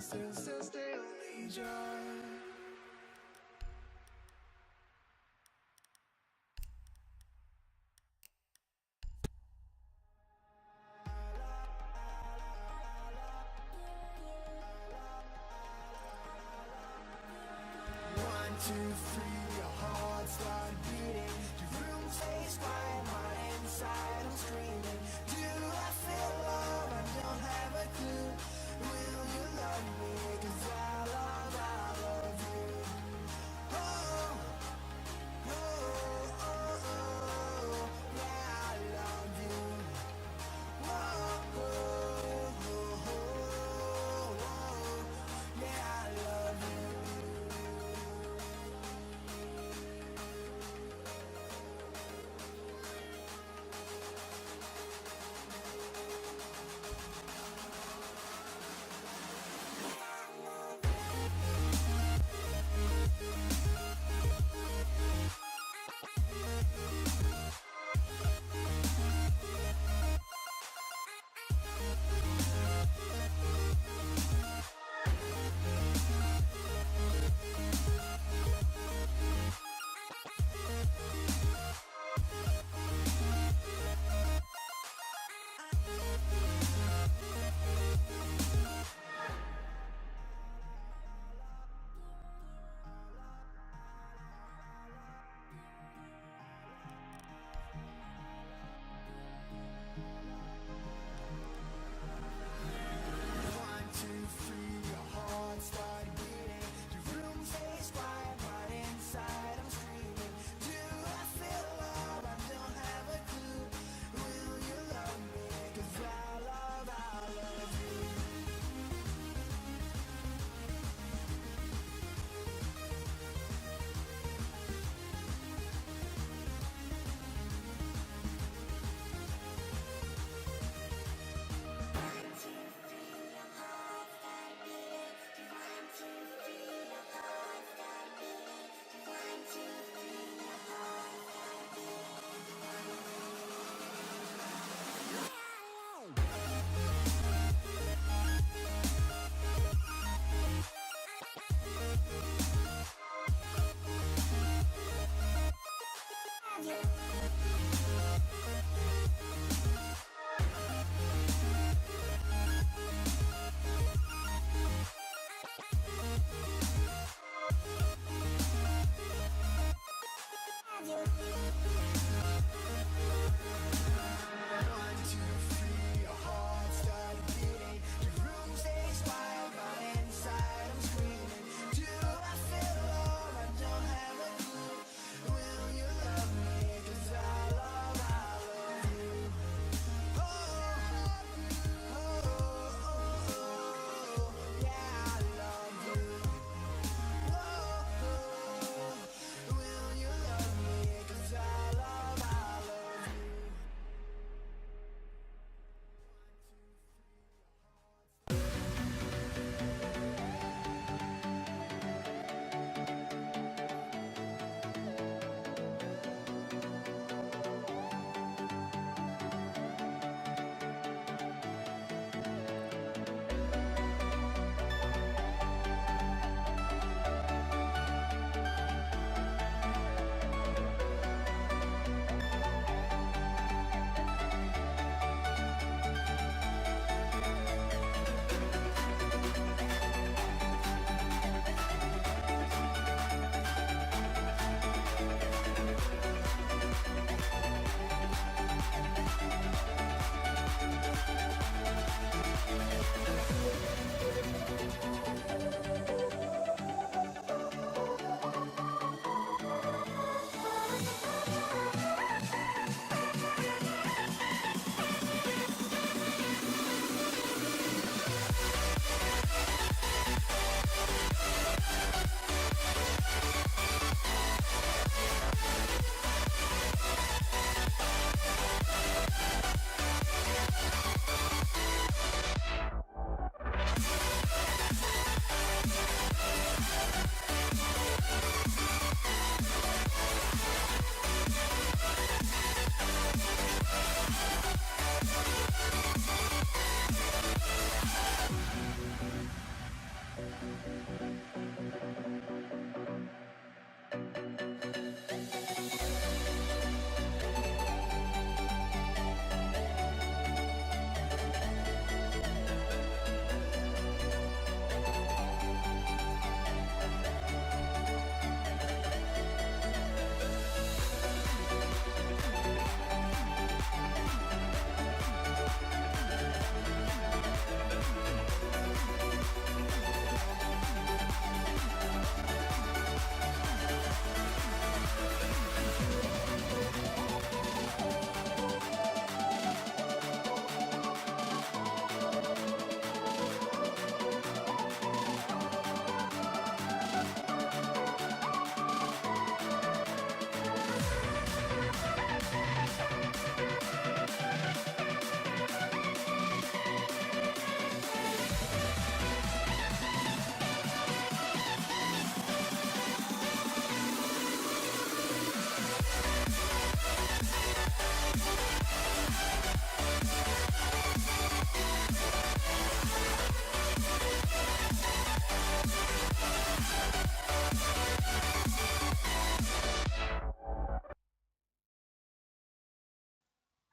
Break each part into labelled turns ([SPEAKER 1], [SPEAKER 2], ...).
[SPEAKER 1] still need you. One, two, three, your heart start beating. Your room stays quiet, my inside I'm screaming. Do I feel love? I don't have a clue. Will you love me? 'Cause I love you. Oh, oh, oh, oh, yeah, I love you. Oh, oh, oh, oh, oh, yeah, I love you.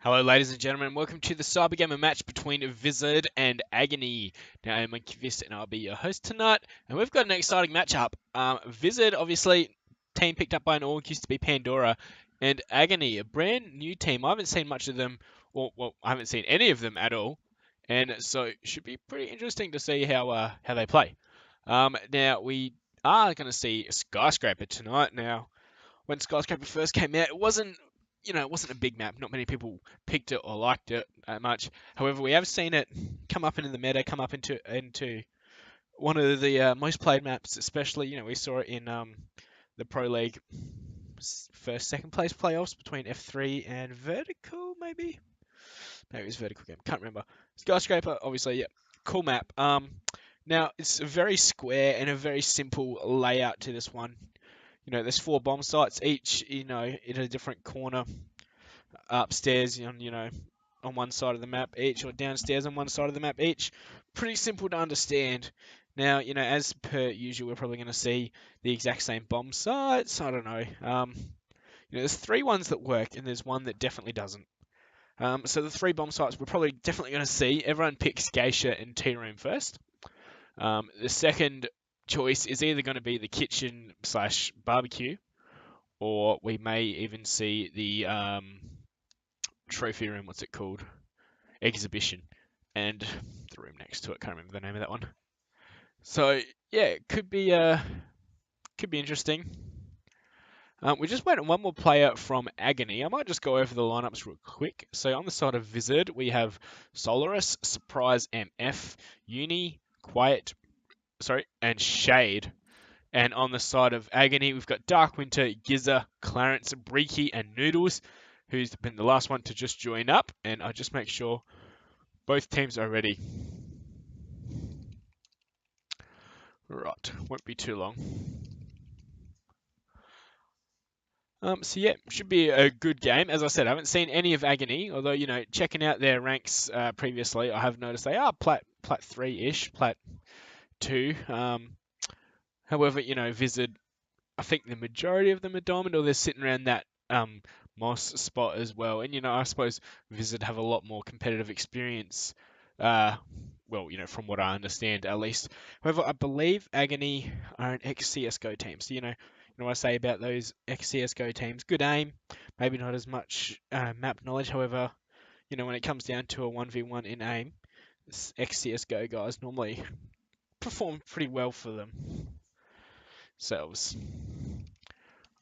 [SPEAKER 2] Hello, ladies and gentlemen. Welcome to the Cyber Gamer match between Vizard and Agony. Now, I'm Monkey and I'll be your host tonight. And we've got an exciting matchup. Vizard, obviously, team picked up by an org, used to be Pandora, and Agony, a brand new team. I haven't seen much of them, or well, I haven't seen any of them at all, and so it should be pretty interesting to see how they play. Now we are going to see Skyscraper tonight. Now, when Skyscraper first came out, it wasn't a big map. Not many people picked it or liked it that much. However, we have seen it come up into the meta, come up into one of the most played maps, especially, we saw it in the Pro League first, second place playoffs between F3 and Vertical, maybe? Maybe it was Vertical game, can't remember. Skyscraper, obviously, yeah, cool map. Now, it's a very square and a very simple layout to this one. There's 4 bomb sites, each, in a different corner, upstairs, on one side of the map each, or downstairs on one side of the map each. Pretty simple to understand. Now, as per usual, we're probably going to see the exact same bomb sites. I don't know. There's 3 ones that work, and there's one that definitely doesn't. So the 3 bomb sites we're probably definitely going to see. Everyone picks Geisha and Tea Room first. The second choice is either going to be the kitchen / barbecue, or we may even see the trophy room, what's it called? Exhibition, and the room next to it. Can't remember the name of that one. So yeah, it could be interesting. We just went one more player from Agony. I might just go over the lineups real quick. So on the side of Vizard, we have Solaris, Surprise MF, Uni, Quiet, and Shade. And on the side of Agony, we've got Dark Winter, Giza, Clarence, Breaky, and Noodles, who's been the last one to just join up. And I'll just make sure both teams are ready. Right, won't be too long. So yeah, should be a good game. As I said, I haven't seen any of Agony, although, checking out their ranks previously, I have noticed they are plat 3-ish, plat 2. However, Vizard, I think the majority of them are diamond, or they're sitting around that Moss spot as well. And, I suppose Vizard have a lot more competitive experience, well, from what I understand, at least. However, I believe Agony are an ex-CSGO team. So, what I say about those ex-CSGO teams, good aim, maybe not as much map knowledge. However, when it comes down to a 1v1 in aim, ex-CSGO guys normally perform pretty well for themselves.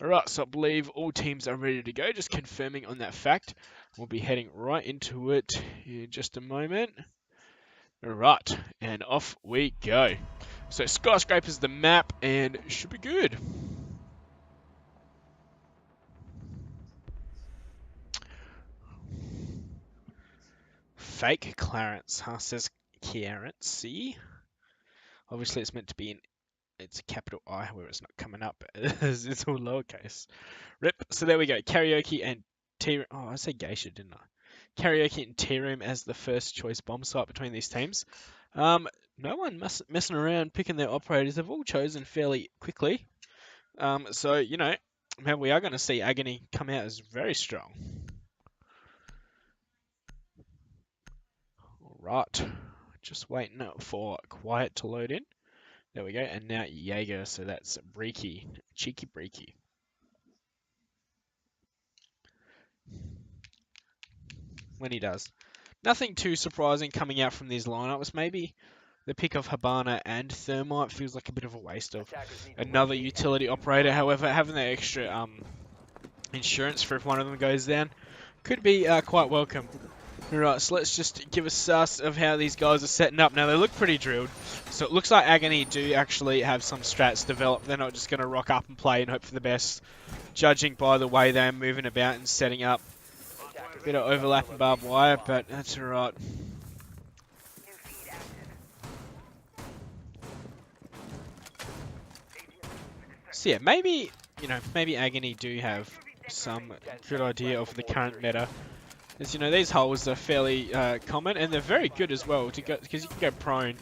[SPEAKER 2] Alright, so I believe all teams are ready to go. Just confirming on that fact. We'll be heading right into it in just a moment. Alright, and off we go. So Skyscraper's the map, and it should be good. Fake Clarence, huh? Says Clarence. See? Obviously, it's meant to be it's a capital I, where it's not coming up. It's all lowercase. Rip. So there we go. Karaoke and Tea Room. Oh, I said Geisha, didn't I? Karaoke and Tea Room as the first choice bomb site between these teams. No one messing around picking their operators. They've all chosen fairly quickly. So, maybe we are going to see Agony come out as very strong. Right, just waiting for Quiet to load in. There we go, and now Jaeger, so that's Breaky, cheeky Breaky. When he does. Nothing too surprising coming out from these lineups. Maybe the pick of Habana and Thermite feels like a bit of a waste of another utility operator. However, having that extra insurance for if one of them goes down could be quite welcome. Alright, so let's just give a suss of how these guys are setting up. Now, they look pretty drilled, so it looks like Agony do actually have some strats developed. They're not just going to rock up and play and hope for the best, judging by the way they're moving about and setting up. A bit of overlap and barbed wire, but that's alright. So yeah, maybe Agony do have some good idea of the current meta. As these holes are fairly common, and they're very good as well, because you can go prone,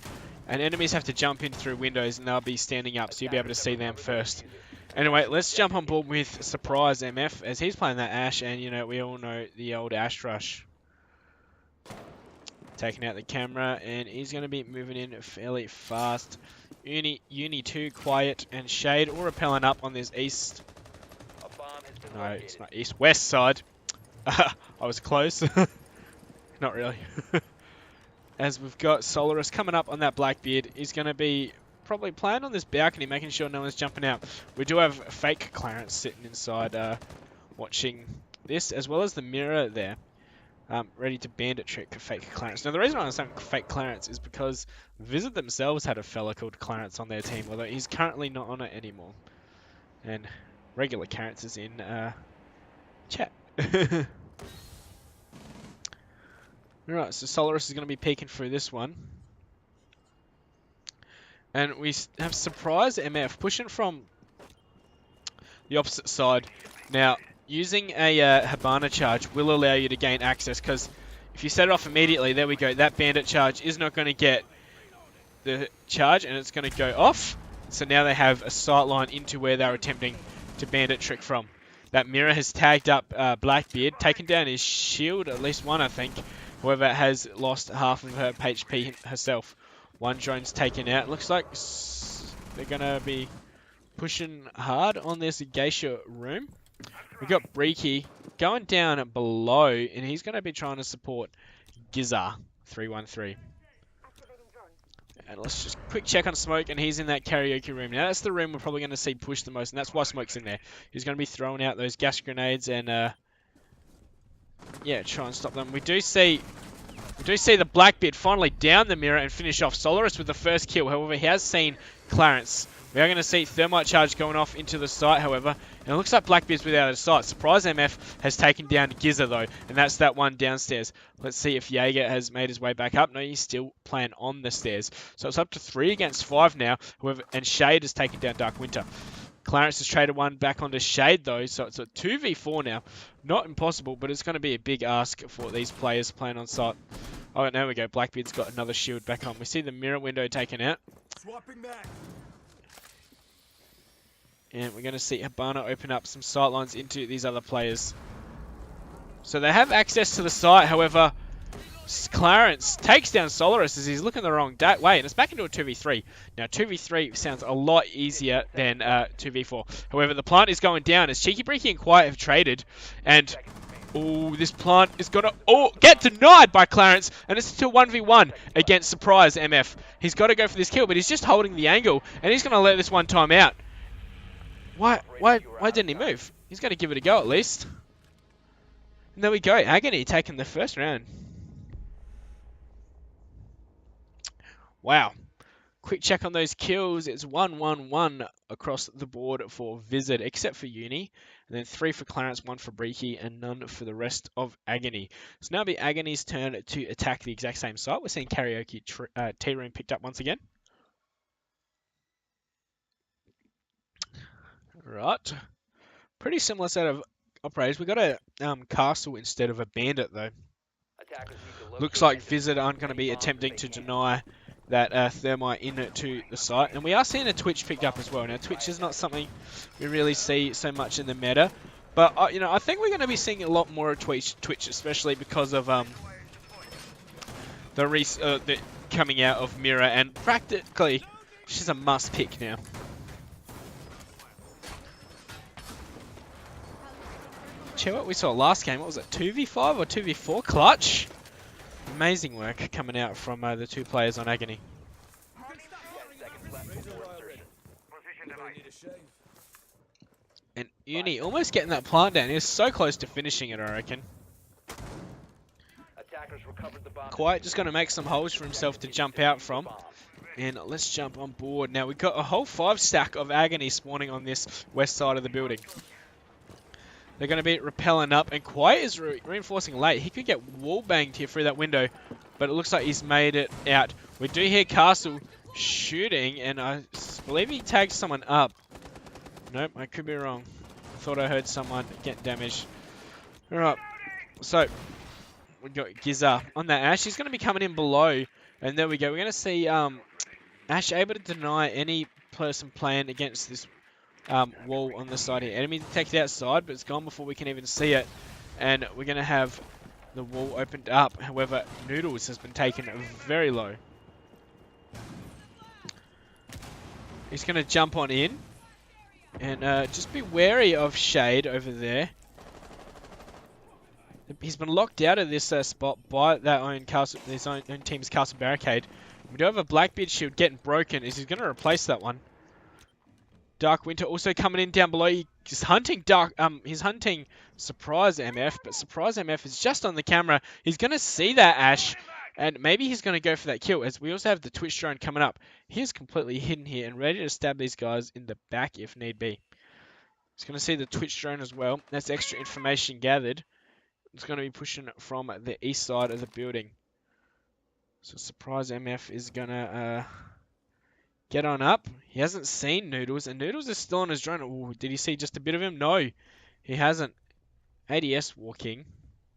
[SPEAKER 2] and enemies have to jump in through windows, and they'll be standing up, so you'll be able to see them first. Anyway, let's jump on board with Surprise MF, as he's playing that Ash, and we all know the old Ash Rush. Taking out the camera, and he's going to be moving in fairly fast. Uni 2 quiet, and Shade all repelling up on this east. No, it's not east, west side. I was close. Not really. As we've got Solaris coming up on that Blackbeard. He's going to be probably playing on this balcony, making sure no one's jumping out. We do have fake Clarence sitting inside watching this, as well as the mirror there. Ready to bandit trick fake Clarence. Now the reason I'm saying fake Clarence is because Vizard themselves had a fella called Clarence on their team, although he's currently not on it anymore. And regular Clarence is in chat. Alright, so Solaris is going to be peeking through this one. And we have surprise MF pushing from the opposite side. Now, using a Habana charge will allow you to gain access, because if you set it off immediately, there we go, that bandit charge is not going to get the charge, and it's going to go off. So now they have a sight line into where they're attempting to bandit trick from. That mirror has tagged up Blackbeard, taken down his shield, at least one I think. However, has lost half of her HP herself. One drone's taken out. Looks like they're going to be pushing hard on this geisha room. We've got Breaky going down below, and he's going to be trying to support Giza 313. And let's just quick check on Smoke, and he's in that karaoke room. Now that's the room we're probably going to see push the most, and that's why Smoke's in there. He's going to be throwing out those gas grenades and yeah, try and stop them. We do see the Blackbeard finally down the mirror and finish off Solaris with the first kill. However, he has seen Clarence. We are going to see Thermite charge going off into the site, however. And it looks like Blackbeard's without a sight. Surprise MF has taken down Giza, though. And that's that one downstairs. Let's see if Jaeger has made his way back up. No, he's still playing on the stairs. So it's up to 3 against 5 now. However, and Shade has taken down Dark Winter. Clarence has traded one back onto Shade, though. So it's a 2v4 now. Not impossible, but it's going to be a big ask for these players playing on site. Oh, there we go. Blackbeard's got another shield back on. We see the mirror window taken out.
[SPEAKER 1] Swapping back.
[SPEAKER 2] And we're going to see Habana open up some sightlines into these other players. So they have access to the site. However, Clarence takes down Solaris as he's looking the wrong way. And it's back into a 2v3. Now, 2v3 sounds a lot easier than 2v4. However, the plant is going down as Cheeky, Breaky, and Quiet have traded. And, oh, this plant is going to get denied by Clarence. And it's to 1v1 against Surprise MF. He's got to go for this kill, but he's just holding the angle. And he's going to let this one time out. Why didn't he move? He's going to give it a go at least. And there we go. Agony taking the first round. Wow. Quick check on those kills. It's 1-1-1 across the board for Vizard, except for Uni. And then 3 for Clarence, 1 for Breaky, and none for the rest of Agony. So now it'll be Agony's turn to attack the exact same site. We're seeing Karaoke T-Room picked up once again. Right. Pretty similar set of operators. We got a castle instead of a bandit, though. Looks like Vizard aren't going to be attempting to deny that thermite into the site. And we are seeing a Twitch picked up as well. Now, Twitch is not something we really see so much in the meta. But, you know, I think we're going to be seeing a lot more of Twitch, especially because of the coming out of Mirror. And practically, she's a must pick now. Check what we saw last game. What was it, 2v5 or 2v4 clutch? Amazing work coming out from the 2 players on Agony. And Uni almost getting that plant down. He was so close to finishing it, I reckon. Quiet just going to make some holes for himself to jump out from. And let's jump on board. Now we've got a whole 5 stack of Agony spawning on this west side of the building. They're going to be repelling up, and Quiet is reinforcing late. He could get wall banged here through that window, but it looks like he's made it out. We do hear Castle shooting, and I believe he tagged someone up. Nope, I could be wrong. I thought I heard someone get damaged. Alright, so we've got Giza on that Ash. He's going to be coming in below, and there we go. We're going to see Ash able to deny any person playing against this wall on the side here. Enemy detected outside, but it's gone before we can even see it. And we're going to have the wall opened up. However, Noodles has been taken very low. He's going to jump on in. And just be wary of Shade over there. He's been locked out of this spot by that his own team's castle barricade. We do have a Blackbeard shield getting broken. Is he going to replace that one? Dark Winter also coming in down below. He's hunting he's hunting Surprise MF, but Surprise MF is just on the camera. He's going to see that Ash, and maybe he's going to go for that kill, as we also have the Twitch drone coming up. He's completely hidden here and ready to stab these guys in the back if need be. He's going to see the Twitch drone as well. That's extra information gathered. It's going to be pushing from the east side of the building. So Surprise MF is going to get on up. He hasn't seen Noodles, and Noodles is still on his drone. Ooh, did he see just a bit of him? No, he hasn't. ADS walking.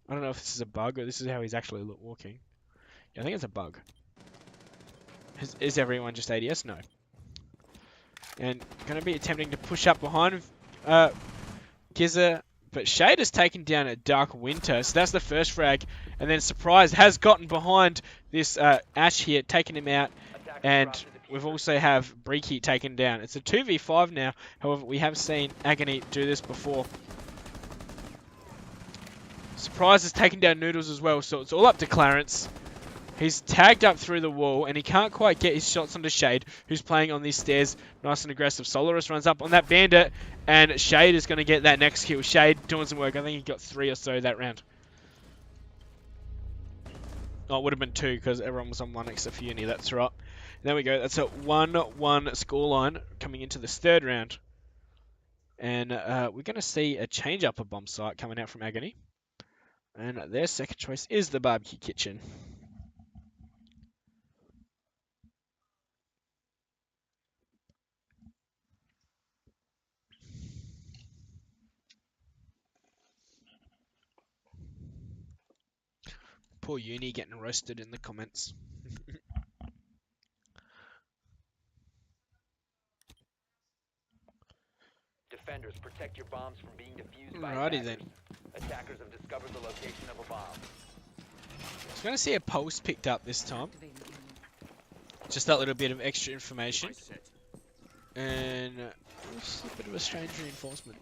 [SPEAKER 2] I don't know if this is a bug or this is how he's actually walking. Yeah, I think it's a bug. Is everyone just ADS? No. And going to be attempting to push up behind Gizzer. But Shade has taken down a Dark Winter, so that's the first frag. And then Surprise has gotten behind this Ash here, taken him out. And we've also have Breaky taken down. It's a 2v5 now. However, we have seen Agony do this before. Surprise has taken down Noodles as well, so it's all up to Clarence. He's tagged up through the wall, and he can't quite get his shots onto Shade, who's playing on these stairs. Nice and aggressive. Solaris runs up on that Bandit, and Shade is going to get that next kill. Shade doing some work. I think he got 3 or so that round. Oh, it would have been 2, because everyone was on 1 except for Uni. That's right. There we go. That's a 1-1 scoreline coming into this 3rd round. And we're going to see a change-up of bomb site coming out from Agony. And their second choice is the barbecue kitchen. Poor Uni getting roasted in the comments.
[SPEAKER 3] Defenders, protect your bombs from being defused by
[SPEAKER 2] Alrighty
[SPEAKER 3] attackers.
[SPEAKER 2] then.
[SPEAKER 3] Attackers have discovered the location of a bomb.
[SPEAKER 2] I was going to see a pulse picked up this time. Just that little bit of extra information. And just a bit of a strange reinforcement.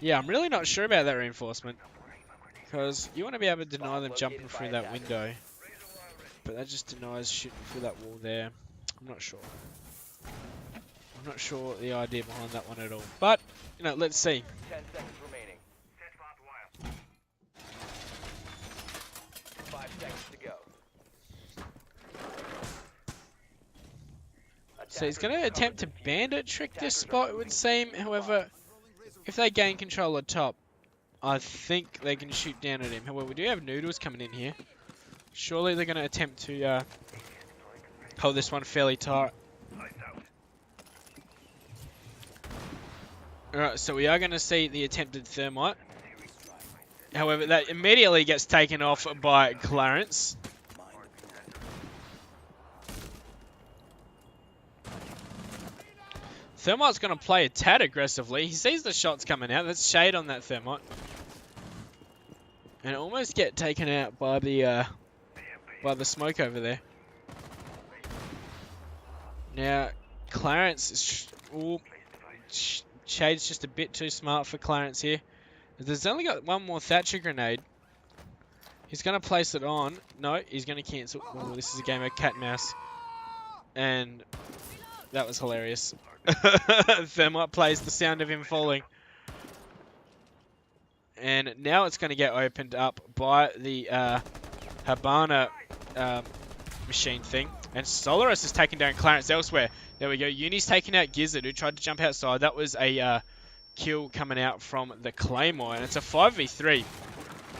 [SPEAKER 2] Yeah, I'm really not sure about that reinforcement. Because you want to be able to deny them jumping through that window. But that just denies shooting through that wall there. I'm not sure. I'm not sure the idea behind that one at all. But, you know, let's see.
[SPEAKER 3] 10 seconds remaining. 5 seconds to go.
[SPEAKER 2] So he's going to attempt to bandit trick this spot, it would seem. However, if they gain control at top, I think they can shoot down at him. However, we do have Noodles coming in here. Surely they're going to attempt to hold this one fairly tight. Alright, so we are going to see the attempted thermite. However, that immediately gets taken off by Clarence. Thermite's going to play a tad aggressively. He sees the shots coming out. That's Shade on that Thermite. And almost get taken out by the smoke over there. Now, Clarence is... Shade's just a bit too smart for Clarence here. There's only got one more Thatcher grenade. He's going to place it on. No, he's going to cancel. Oh, this is a game of cat and mouse. And that was hilarious. Thermite plays the sound of him falling. And now it's going to get opened up by the Habana machine thing. And Solaris is taking down Clarence elsewhere. There we go. Uni's taking out Gizzard, who tried to jump outside. That was a kill coming out from the Claymore. And it's a 5v3.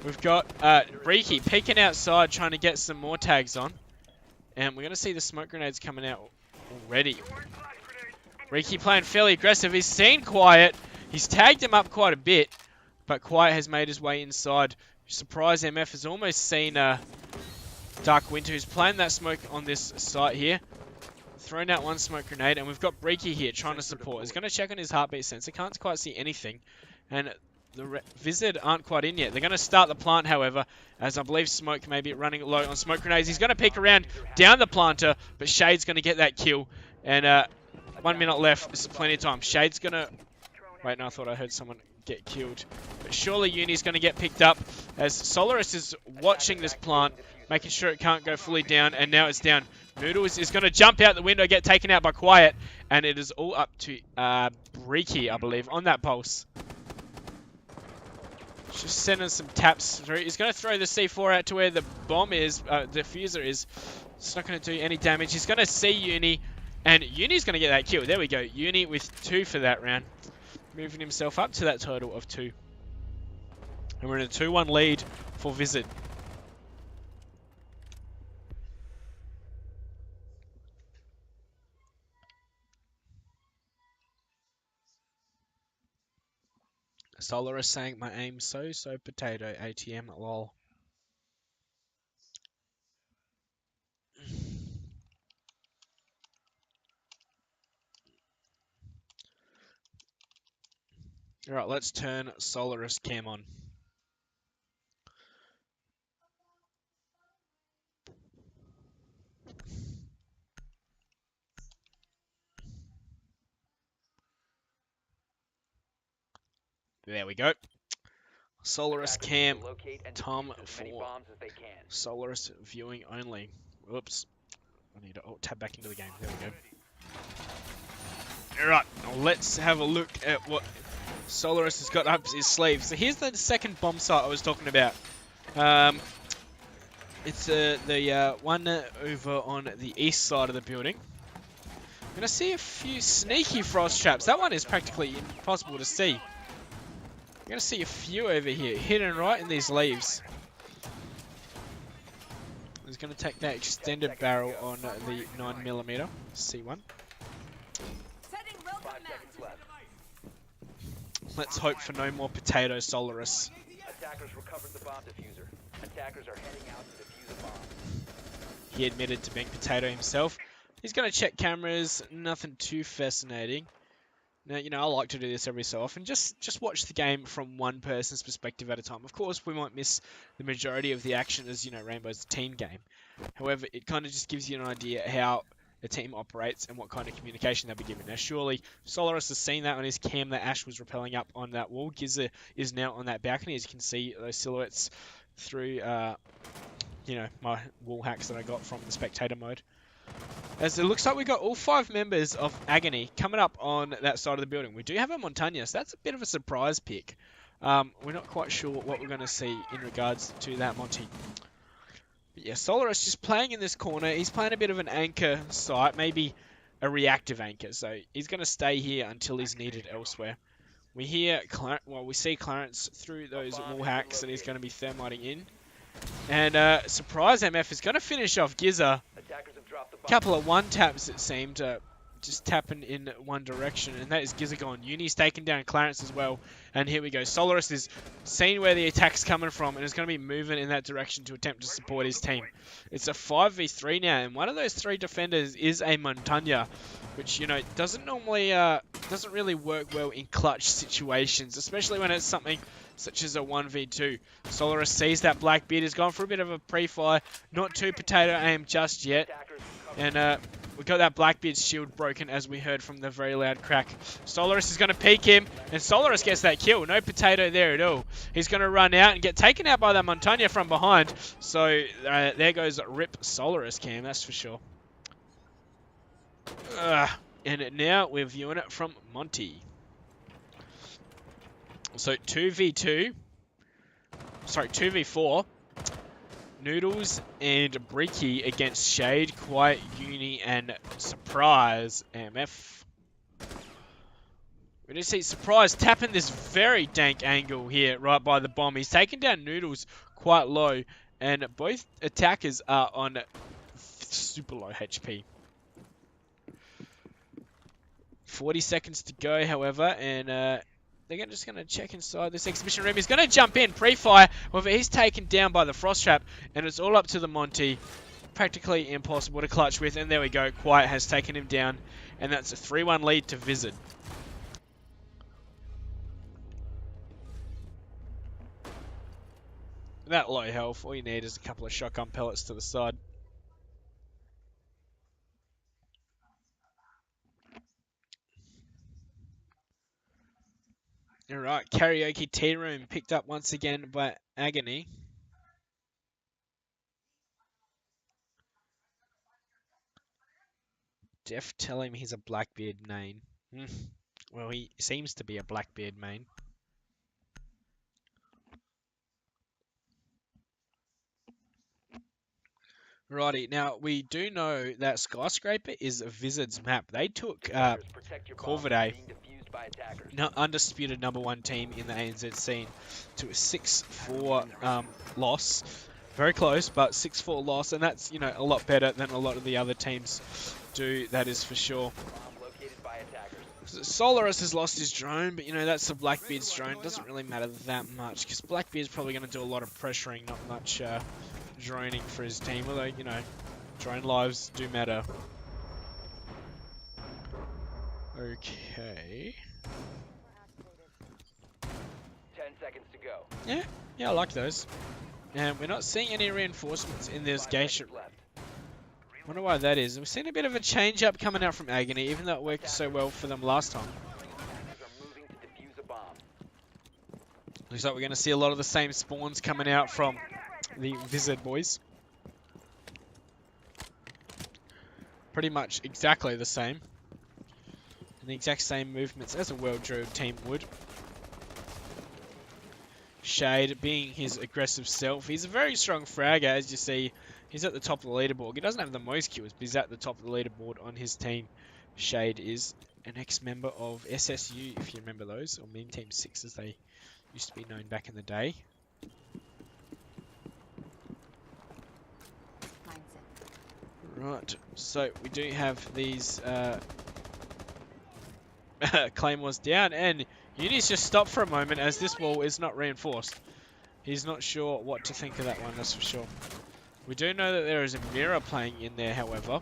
[SPEAKER 2] We've got Breaky peeking outside, trying to get some more tags on. And we're going to see the smoke grenades coming out already. Breaky playing fairly aggressive. He's seen Quiet. He's tagged him up quite a bit. But Quiet has made his way inside. Surprise MF has almost seen Dark Winter, who's playing that smoke on this site here. Thrown out one smoke grenade, and we've got Breaky here trying to support. He's going to check on his heartbeat sensor. Can't quite see anything. And the Vizard aren't quite in yet. They're going to start the plant, however, as I believe Smoke may be running low on smoke grenades. He's going to peek around down the planter, but Shade's going to get that kill. And 1 minute left. This is plenty of time. Shade's going to... Wait, no, I thought I heard someone get killed. But surely Uni's going to get picked up as Solaris is watching this plant, making sure it can't go fully down, and now it's down. Noodles is going to jump out the window, get taken out by Quiet, and it is all up to Breaky, I believe, on that pulse. Just sending some taps through. He's going to throw the C4 out to where the bomb is, diffuser is. It's not going to do any damage. He's going to see Uni, and Uni's going to get that kill. There we go. Uni with 2 for that round, moving himself up to that total of 2. And we're in a 2-1 lead for Vizard. Solaris saying my aim so potato ATM lol. Alright, let's turn Solaris cam on. There we go. Solaris cam, Tom for Solaris viewing only. Whoops. I need to tab back into the game. There we go. Alright, let's have a look at what Solaris has got up his sleeve. So here's the second bomb site I was talking about. It's the one over on the east side of the building. I'm going to see a few sneaky frost traps. That one is practically impossible to see. I'm going to see a few over here, hidden right in these leaves. He's going to take that extended barrel on the 9mm C1. Let's hope for no more potato Solaris.
[SPEAKER 3] Attackers recovered the bomb diffuser. Attackers are heading out to defuse a bomb.
[SPEAKER 2] He admitted to being potato himself. He's going to check cameras, nothing too fascinating. Now, you know, I like to do this every so often. Just watch the game from one person's perspective at a time. Of course, we might miss the majority of the action as, you know, Rainbow's a team game. However, it kind of just gives you an idea how the team operates and what kind of communication they'll be given. Now, surely, Solaris has seen that on his cam that Ash was rappelling up on that wall. Giza is now on that balcony. As you can see, those silhouettes through, you know, my wall hacks that I got from the spectator mode. As it looks like we got all 5 members of Agony coming up on that side of the building. We do have a Montaña, so that's a bit of a surprise pick. We're not quite sure what we're going to see in regards to that Monty. But yeah, Solaris just playing in this corner. He's playing a bit of an anchor site, maybe a reactive anchor. So he's going to stay here until he's needed elsewhere. We hear, we see Clarence through those wall hacks, and he's going to be thermiting in. And surprise MF is going to finish off Giza. Couple of one taps, it seemed, just tapping in one direction, and that is Giza gone. Uni's taken down Clarence as well, and here we go. Solaris is seeing where the attack's coming from, and is going to be moving in that direction to attempt to support his team. It's a 5v3 now, and one of those 3 defenders is a Montaña, which, you know, doesn't normally, doesn't really work well in clutch situations, especially when it's something such as a 1v2. Solaris sees that Blackbeard has gone for a bit of a pre-fire, not too potato aim just yet. And we got that Blackbeard's shield broken, as we heard from the very loud crack. Solaris is going to peek him, and Solaris gets that kill. No potato there at all. He's going to run out and get taken out by that Montaña from behind. So there goes Rip Solaris cam, that's for sure. And now we're viewing it from Monty. So 2v2. Sorry, 2v4. Noodles and Breaky against Shade, Quiet, Uni, and Surprise MF. We just see Surprise tapping this very dank angle here right by the bomb. He's taken down Noodles quite low, and both attackers are on super low HP. 40 seconds to go, however, and they're just going to check inside this exhibition room. He's going to jump in, pre-fire. However, he's taken down by the frost trap, and it's all up to the Monty. Practically impossible to clutch with, and there we go. Quiet has taken him down, and that's a 3-1 lead to Vizard. that low health, all you need is a couple of shotgun pellets to the side. Alright, Karaoke Tea Room picked up once again by Agony. Jeff tell him he's a Blackbeard main. Well, he seems to be a Blackbeard main. Righty, now we do know that Skyscraper is a Vizard's map. They took Corvidae, undisputed #1 team in the ANZ scene, to a 6-4 loss. Very close, but 6-4 loss, and that's, you know, a lot better than a lot of the other teams do, that is for sure. Solaris has lost his drone, but, you know, that's the Blackbeard's drone. It doesn't really matter that much, because Blackbeard's probably going to do a lot of pressuring, not much droning for his team, although, you know, drone lives do matter. Okay.
[SPEAKER 3] 10 seconds to go.
[SPEAKER 2] Yeah, I like those. And we're not seeing any reinforcements in this geisha. Wonder why that is. We've seen a bit of a change up coming out from Agony, even though it worked so well for them last time. Looks like we're going to see a lot of the same spawns coming out from the Vizard boys. Pretty much exactly the same. And the exact same movements as a well-drilled team would. Shade being his aggressive self. He's a very strong fragger, as you see. He's at the top of the leaderboard. He doesn't have the most kills, but he's at the top of the leaderboard on his team. Shade is an ex-member of SSU, if you remember those, or Meme Team 6 as they used to be known back in the day. Right, so we do have these Claymores down, and Uni's just stopped for a moment as this wall is not reinforced. He's not sure what to think of that one, that's for sure. We do know that there is a Mirror playing in there, however,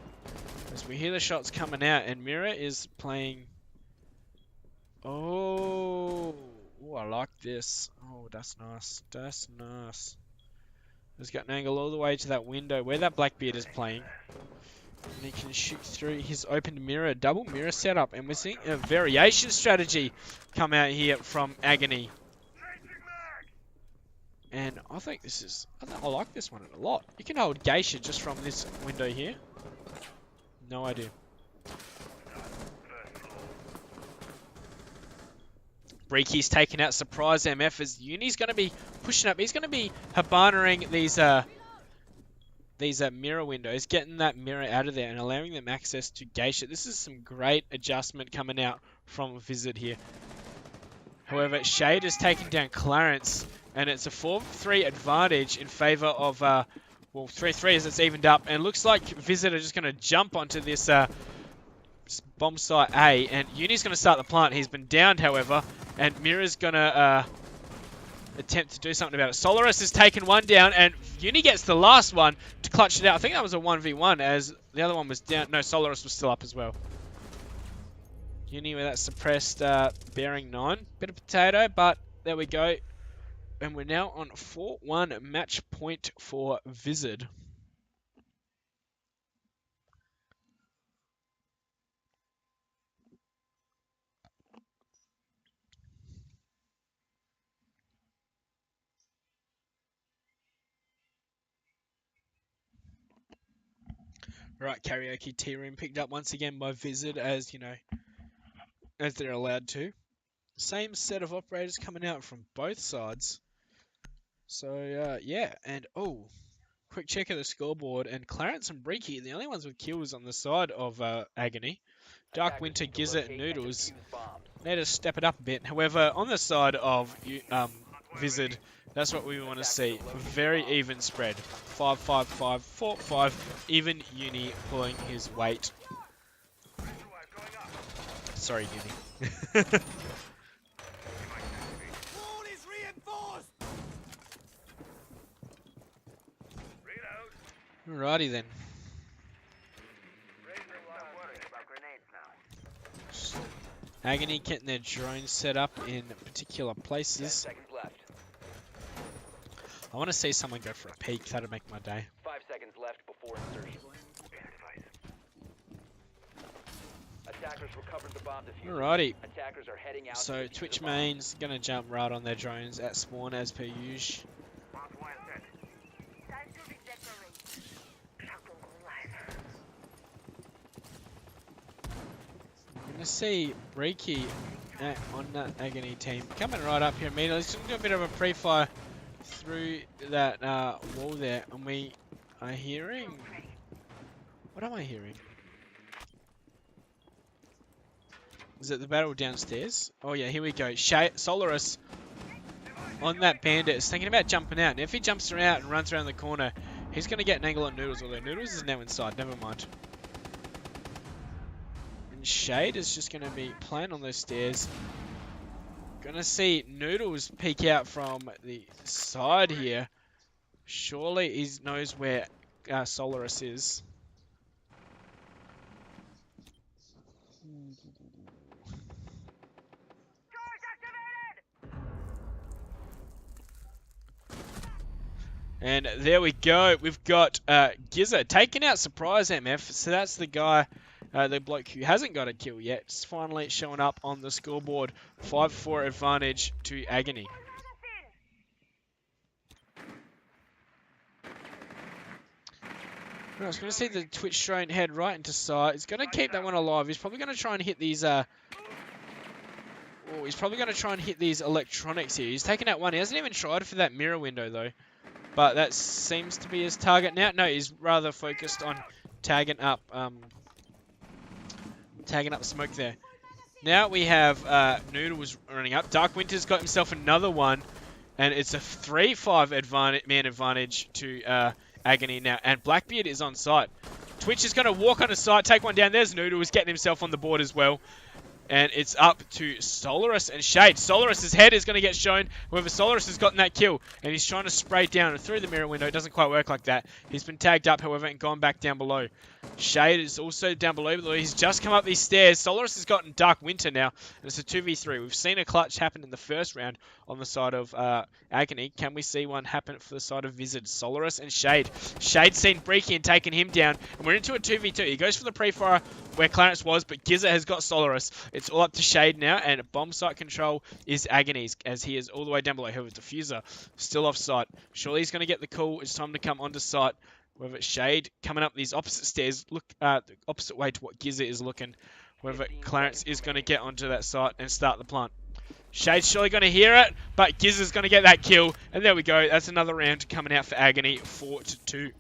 [SPEAKER 2] as we hear the shots coming out, and Mirror is playing... Oh, I like this. Oh, that's nice. That's nice. He's got an angle all the way to that window where that Blackbeard is playing. And he can shoot through his open mirror, double mirror setup, and we're seeing a variation strategy come out here from Agony. And I think this is, I like this one a lot. You can hold Geisha just from this window here. No idea. Breaky's taking out Surprise MF as Uni's going to be pushing up. He's going to be Habanaing these mirror windows, getting that mirror out of there and allowing them access to Geisha. This is some great adjustment coming out from Vizard here. However, Shade has taken down Clarence, and it's a 4-3 advantage in favor of, well, 3-3 as it's evened up. And it looks like Vizard are just going to jump onto this bomb site A, and Uni's going to start the plant. He's been downed, however, and Mirror's going to attempt to do something about it. Solaris has taken one down, and Uni gets the last one to clutch it out. I think that was a 1v1, as the other one was down. No, Solaris was still up as well. Uni with that suppressed bearing 9. Bit of potato, but there we go. And we're now on 4-1 match point for Vizard. Right, Karaoke Tea Room picked up once again by Vizard, as, you know, as they're allowed to. Same set of operators coming out from both sides. So, yeah, and, oh, quick check of the scoreboard, and Clarence and Breaky, the only ones with kills on the side of Agony. Dark Winter, Gizzard, and Noodles need to step it up a bit. However, on the side of Vizard, that's what we want to see. Very even spread. 5-5-5, 4-5, even Uni pulling his weight. Sorry, Uni. Alrighty then. Agony getting their drones set up in particular places. I want to see someone go for a peek. That'd make my day.
[SPEAKER 3] 5 seconds left before insertion. Attackers recovered the bomb diffuser.
[SPEAKER 2] Alrighty.
[SPEAKER 3] Attackers are heading out.
[SPEAKER 2] So
[SPEAKER 3] to
[SPEAKER 2] Twitch
[SPEAKER 3] defuse the bomb.
[SPEAKER 2] main's gonna jump right on their drones at spawn as per usual. I'm gonna see Breaky on that Agony team coming right up here immediately. He's gonna do a bit of a pre-fire through that wall there, and we are hearing. What am I hearing? Is it the battle downstairs? Oh yeah, here we go. Solaris on that bandit is thinking about jumping out. And if he jumps around and runs around the corner, he's going to get an angle on Noodles, although Noodles is now inside. Never mind. And Shade is just going to be playing on those stairs. Going to see Noodles peek out from the side here. Surely he knows where Solaris is. And there we go. We've got Gizzard taking out Surprise MF. So that's the guy, the bloke who hasn't got a kill yet. It's finally showing up on the scoreboard. 5-4 advantage to Agony. I was going to see the Twitch drone head right into sight. He's going to keep that one alive. He's probably going to try and hit these. He's probably going to try and hit these electronics here. He's taken out one. He hasn't even tried for that mirror window though. But that seems to be his target now. No, he's rather focused on tagging up smoke there. Now we have Noodles running up. Dark Winter's got himself another one, and it's a 3-5 man advantage to Agony now. And Blackbeard is on site. Twitch is going to walk on the site, take one down. There's Noodles getting himself on the board as well. And it's up to Solaris and Shade. Solaris' head is going to get shown. However, Solaris has gotten that kill. And he's trying to spray down through the mirror window. It doesn't quite work like that. He's been tagged up, however, and gone back down below. Shade is also down below. He's just come up these stairs. Solaris has gotten Dark Winter now. And it's a 2v3. We've seen a clutch happen in the first round on the side of Agony. Can we see one happen for the side of Vizard? Solaris and Shade. Shade's seen Breaky and taken him down. And we're into a 2v2. He goes for the pre-fire where Clarence was, but Gizzard has got Solaris. It's all up to Shade now, and bomb site control is Agony's, as he is all the way down below. However, Diffuser still off site. Surely he's going to get the call. It's time to come onto site. However, Shade coming up these opposite stairs, look the opposite way to what Gizzard is looking. However, Clarence is going to get onto that site and start the plant. Shade's surely going to hear it, but Gizzard's going to get that kill. And there we go. That's another round coming out for Agony, 4-2.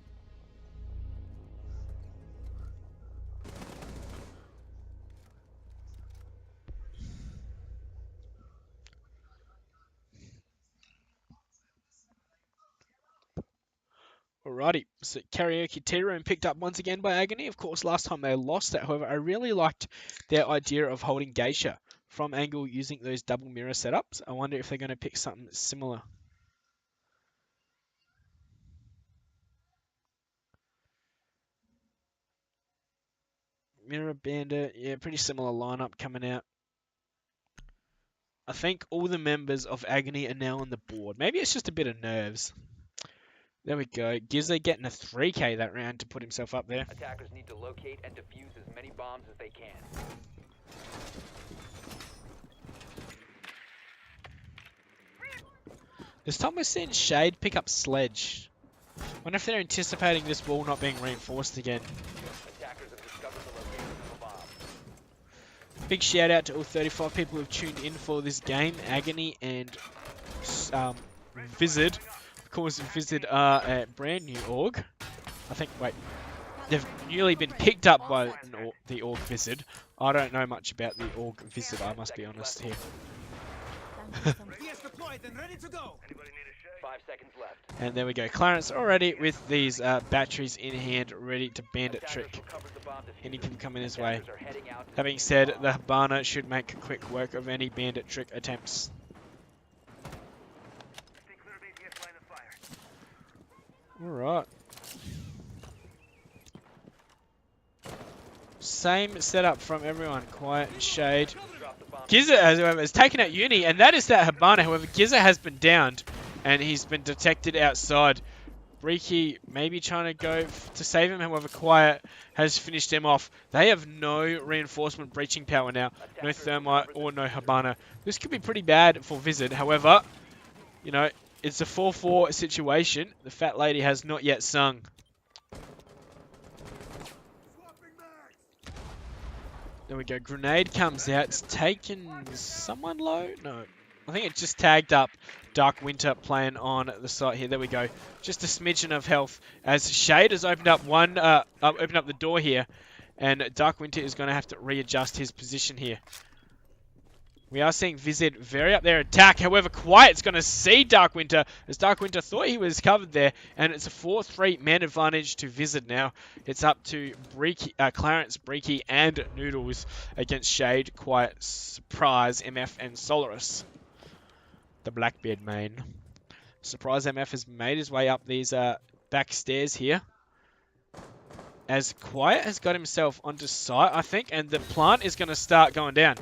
[SPEAKER 2] Alrighty, so Karaoke Tea Room picked up once again by Agony. Of course, last time they lost it. However, I really liked their idea of holding Geisha from angle using those double mirror setups. I wonder if they're going to pick something similar. Mirror Bandit, yeah, pretty similar lineup coming out. I think all the members of Agony are now on the board. Maybe it's just a bit of nerves. There we go. Gizzard getting a 3k that round to put himself up there.
[SPEAKER 3] Attackers need to locate and defuse as many bombs as they can.
[SPEAKER 2] This time we're seeing Shade pick up Sledge. Wonder if they're anticipating this wall not being reinforced again.
[SPEAKER 3] Attackers have discovered the location of a bomb.
[SPEAKER 2] Big shout out to all 35 people who've tuned in for this game. Agony and Vizard. Of course, Vizard are a brand new org. I think, wait, they've newly been picked up by the org Vizard. I don't know much about the org Vizard, I must be honest here.
[SPEAKER 3] 5 seconds left.
[SPEAKER 2] And there we go. Clarence already with these batteries in hand, ready to bandit trick. Anything coming his way. That being said, the Habana should make quick work of any bandit trick attempts. Alright. Same setup from everyone. Quiet and Shade. Gizzard, however, has taken out Uni, and that is that Habana. However, Gizzard has been downed. and he's been detected outside. Breaky maybe trying to go to save him, however Quiet has finished him off. They have no reinforcement breaching power now, no Thermite or no Habana. This could be pretty bad for Vizard, however, you know, it's a 4-4 situation. The fat lady has not yet sung. There we go, grenade comes out, it's taken someone low? No, I think it just tagged up Dark Winter playing on the site here. There we go. Just a smidgen of health as Shade has opened up opened up the door here, and Dark Winter is going to have to readjust his position here. We are seeing Vizard very up their attack. However, Quiet's going to see Dark Winter as Dark Winter thought he was covered there, and it's a 4-3 man advantage to Vizard now. It's up to Clarence, Breaky, and Noodles against Shade, Quiet, Surprise, MF, and Solaris. The Blackbeard main. Surprise MF has made his way up these back stairs here. As Quiet has got himself onto site, I think, and the plant is going to start going down.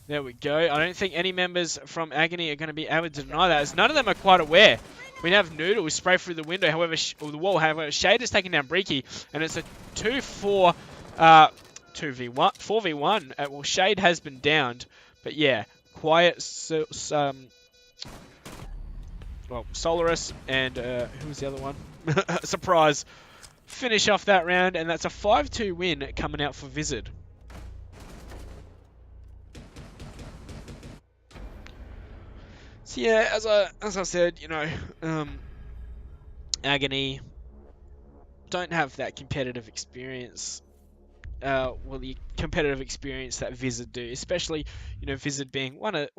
[SPEAKER 2] There we go. I don't think any members from Agony are going to be able to deny that, as none of them are quite aware. We have Noodles spray through the window, however, or the wall. However, Shade has taken down Breaky, and it's a 2-4, 2v1, 4v1. Well, Shade has been downed, but yeah, Quiet, well, Solaris and who was the other one? Surprise. Finish off that round, and that's a 5-2 win coming out for Vizard. So yeah, as I said, you know, Agony don't have that competitive experience. Well, the competitive experience that Vizard do, especially, you know, Vizard being one of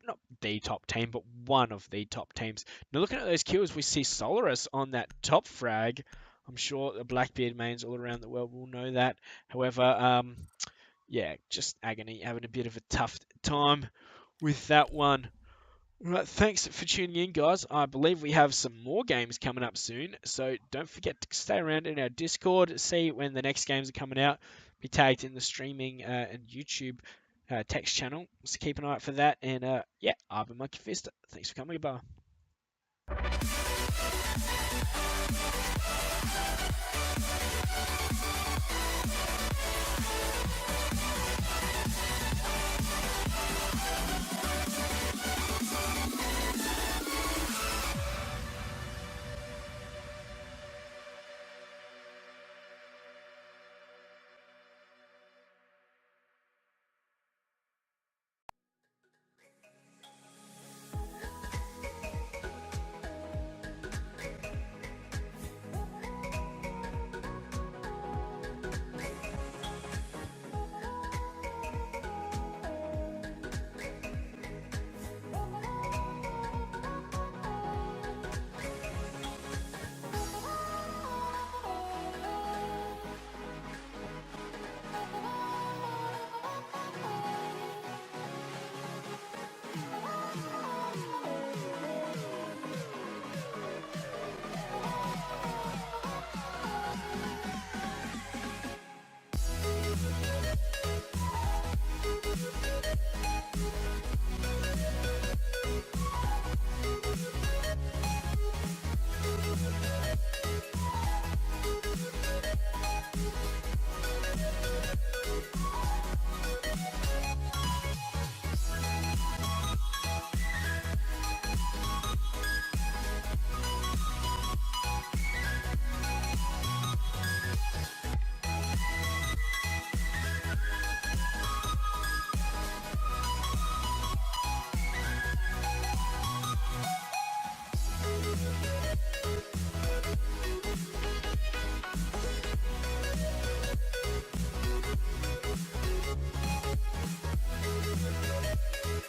[SPEAKER 2] not the top team, but one of the top teams. Now, looking at those kills, we see Solaris on that top frag. I'm sure the Blackbeard mains all around the world will know that. However, yeah, just Agony having a bit of a tough time with that one. Right, thanks for tuning in, guys. I believe we have some more games coming up soon, so don't forget to stay around in our Discord, see when the next games are coming out, be tagged in the streaming and YouTube text channel, so keep an eye out for that, and yeah, I've been Monkey Fist. Thanks for coming, goodbye.